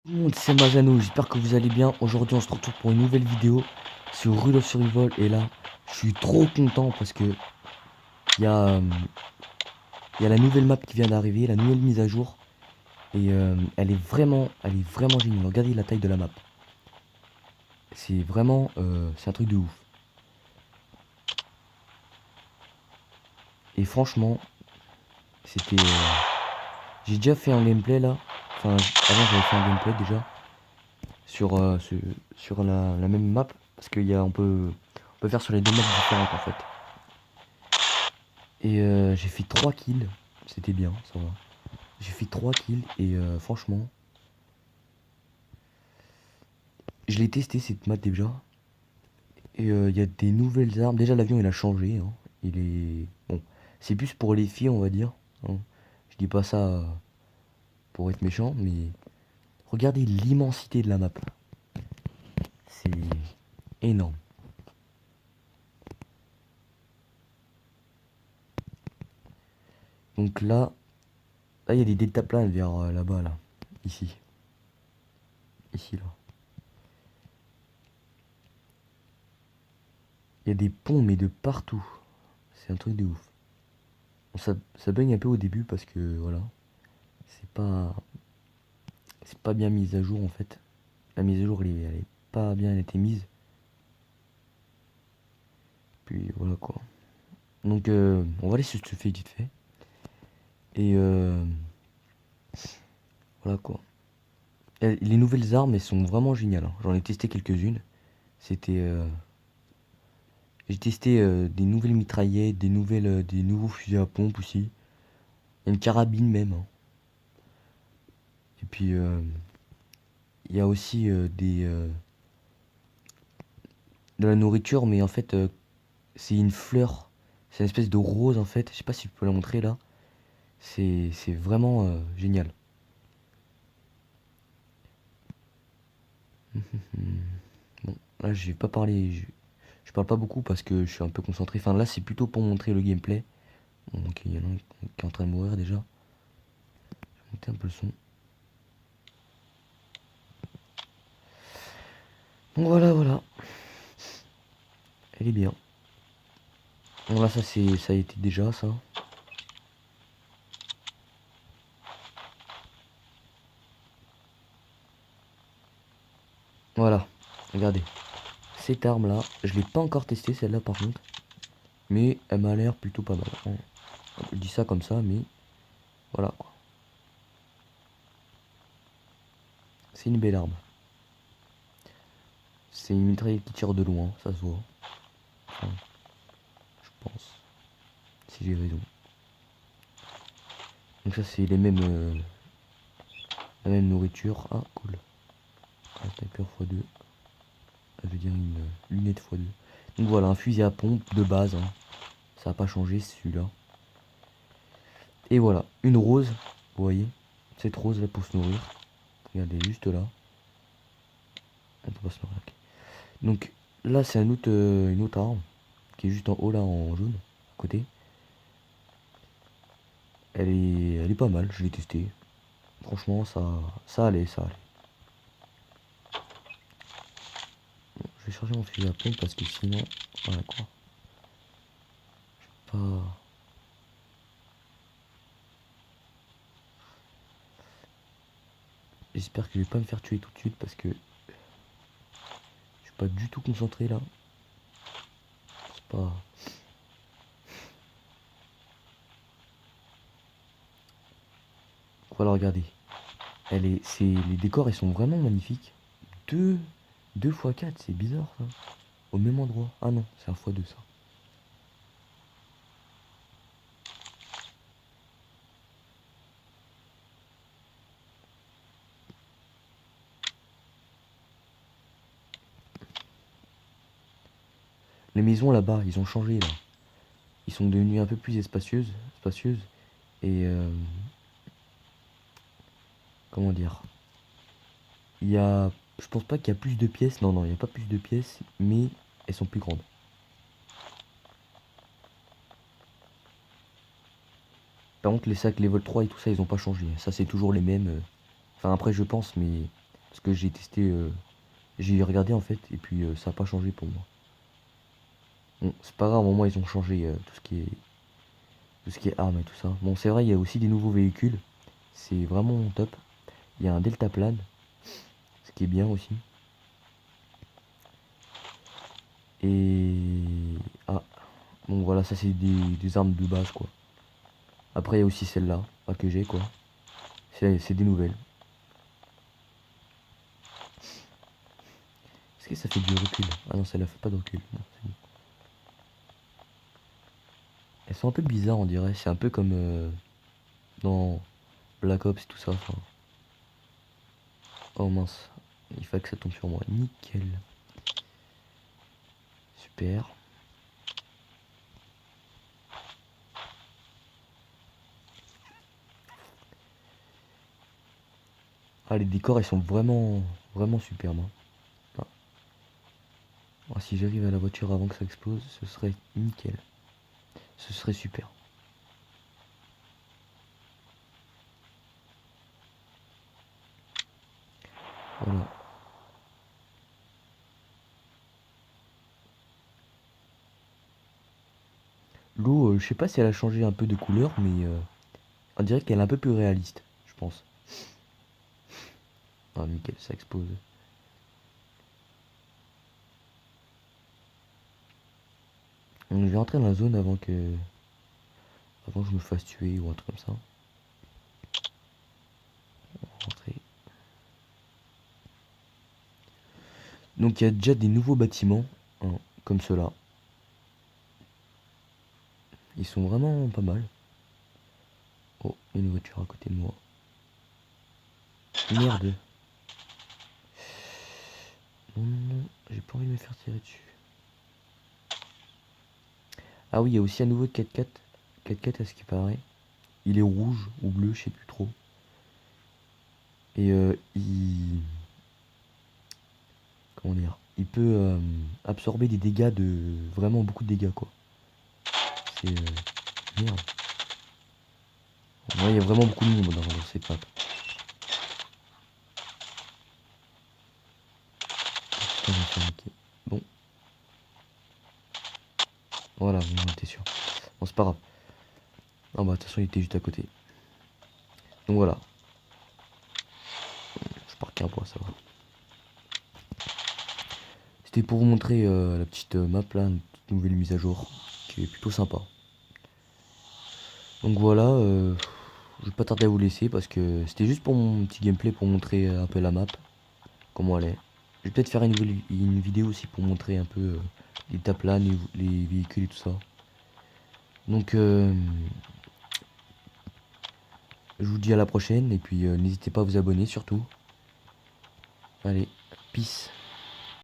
Tout le monde, c'est Mazano, j'espère que vous allez bien. Aujourd'hui, on se retrouve pour une nouvelle vidéo sur Rule of Survival. Et là, je suis trop content parce que il y a, euh, il y a la nouvelle map qui vient d'arriver, la nouvelle mise à jour. Et elle est vraiment géniale. Regardez la taille de la map. C'est un truc de ouf. Et franchement, j'ai déjà fait un gameplay là. Enfin, avant, j'avais fait un gameplay déjà sur la même map. Parce on peut faire sur les deux maps différentes en fait. Et j'ai fait 3 kills. C'était bien, ça va. J'ai fait 3 kills et franchement, je l'ai testé cette map déjà. Et il y a des nouvelles armes. Déjà, l'avion il a changé, hein. Il est. Bon, c'est plus pour les filles, on va dire, hein. Je dis pas ça pour être méchant, mais regardez l'immensité de la map. C'est énorme. Donc là, il y a des deltaplanes vers là-bas, là. Ici. Ici, là. Il y a des ponts, mais de partout. C'est un truc de ouf. Bon, ça baigne un peu au début parce que voilà, c'est pas c'est pas bien mis à jour en fait. La mise à jour elle est pas bien été mise. Puis voilà quoi. Donc on va aller sur ce fait vite fait. Et voilà quoi. Et les nouvelles armes elles sont vraiment géniales, hein. J'en ai testé quelques-unes. C'était J'ai testé des nouvelles mitraillettes, des nouveaux fusils à pompe aussi. Il y a une carabine même, hein. Et puis il y a aussi de la nourriture, mais en fait c'est une fleur. C'est une espèce de rose en fait. Je sais pas si je peux la montrer là. C'est vraiment génial. Bon, là je vais pas parler. Je parle pas beaucoup parce que je suis un peu concentré. Enfin là c'est plutôt pour montrer le gameplay. Bon, ok, il y en a un qui est en train de mourir déjà. Je vais monter un peu le son. Donc voilà, voilà. Elle est bien. Bon là ça a été déjà ça. Voilà. Regardez. Cette arme là, je l'ai pas encore testée celle-là par contre. Mais elle m'a l'air plutôt pas mal. Je dis ça comme ça, mais voilà quoi. C'est une belle arme. C'est une mitraillette qui tire de loin, ça se voit. Enfin, je pense. Si j'ai raison. Donc ça c'est la même nourriture. Ah cool. Un sniper x2. Ça veut dire une lunette x2. Donc voilà, un fusil à pompe de base, hein. Ça n'a pas changé celui-là. Et voilà, une rose. Vous voyez, cette rose là pour se nourrir. Regardez juste là. Elle peut pas se nourrir. Ok. Donc là c'est une autre arme. Qui est juste en haut là en jaune. À côté. Elle est pas mal, je l'ai testée. Franchement ça allait, ça allait. Je vais charger mon fusil à pompe parce que sinon. Voilà quoi. Pas. J'espère que je vais pas me faire tuer tout de suite parce que je suis pas du tout concentré là. C'est pas. Voilà, regardez. Les décors ils sont vraiment magnifiques. 2 2 x 4, c'est bizarre ça. Au même endroit. Ah non, c'est un x2 ça. Les maisons là-bas, ils ont changé là. Ils sont devenus un peu plus spacieuses. Et comment dire. Il y a. Je pense pas qu'il y a plus de pièces. Non, non, il n'y a pas plus de pièces, mais elles sont plus grandes. Par contre, les sacs, les vol 3 et tout ça, ils ont pas changé. Ça, c'est toujours les mêmes. Enfin, après, je pense, mais Parce que j'ai testé, j'ai regardé en fait, et puis ça n'a pas changé pour moi. Bon, c'est pas grave, au moins ils ont changé tout ce qui est armes et tout ça. Bon, c'est vrai, il y a aussi des nouveaux véhicules. C'est vraiment top. Il y a un deltaplane, ce qui est bien aussi. Et... Ah, bon voilà, ça c'est des armes de base quoi. Après il y a aussi celle-là, que j'ai quoi. C'est des nouvelles. Est-ce que ça fait du recul? Ah non, celle-là fait pas de recul. Non, c'est bon. Elles sont un peu bizarres on dirait. C'est un peu comme dans Black Ops et tout ça. Enfin... Oh mince, il fallait que ça tombe sur moi. Nickel. Super. Ah, les décors, ils sont vraiment superbes, hein. Ah. Ah, si j'arrive à la voiture avant que ça explose, ce serait nickel. Ce serait super. Voilà. L'eau, je sais pas si elle a changé un peu de couleur, mais on dirait qu'elle est un peu plus réaliste, je pense. Ah, nickel, ça explose. Donc, je vais rentrer dans la zone avant que je me fasse tuer ou un truc comme ça. Rentrer. Donc, il y a déjà des nouveaux bâtiments, hein, comme ceux-là. Ils sont vraiment pas mal. Oh, il y a une voiture à côté de moi. Merde. Non, non, non, j'ai pas envie de me faire tirer dessus. Ah oui, il y a aussi un nouveau 4x4. 4x4 à ce qui paraît. Il est rouge ou bleu, je sais plus trop. Et comment dire? Il peut absorber des dégâts de... Vraiment beaucoup de dégâts, quoi. C'est... Merde. Ouais, il y a vraiment beaucoup de monde dans cette map. Putain, je vais me faire niquer. Bon, voilà, on était sûr. Bon, c'est pas grave. Ah bah, de toute façon, il était juste à côté. Donc voilà. Je pars qu'un point, ça va. C'était pour vous montrer la petite map là, une petite nouvelle mise à jour, qui est plutôt sympa. Donc voilà, je vais pas tarder à vous laisser parce que c'était juste pour mon petit gameplay pour montrer un peu la map, comment elle est. Je vais peut-être faire une vidéo aussi pour montrer un peu les taplanes, les véhicules et tout ça. Donc je vous dis à la prochaine et puis n'hésitez pas à vous abonner surtout. Allez, peace.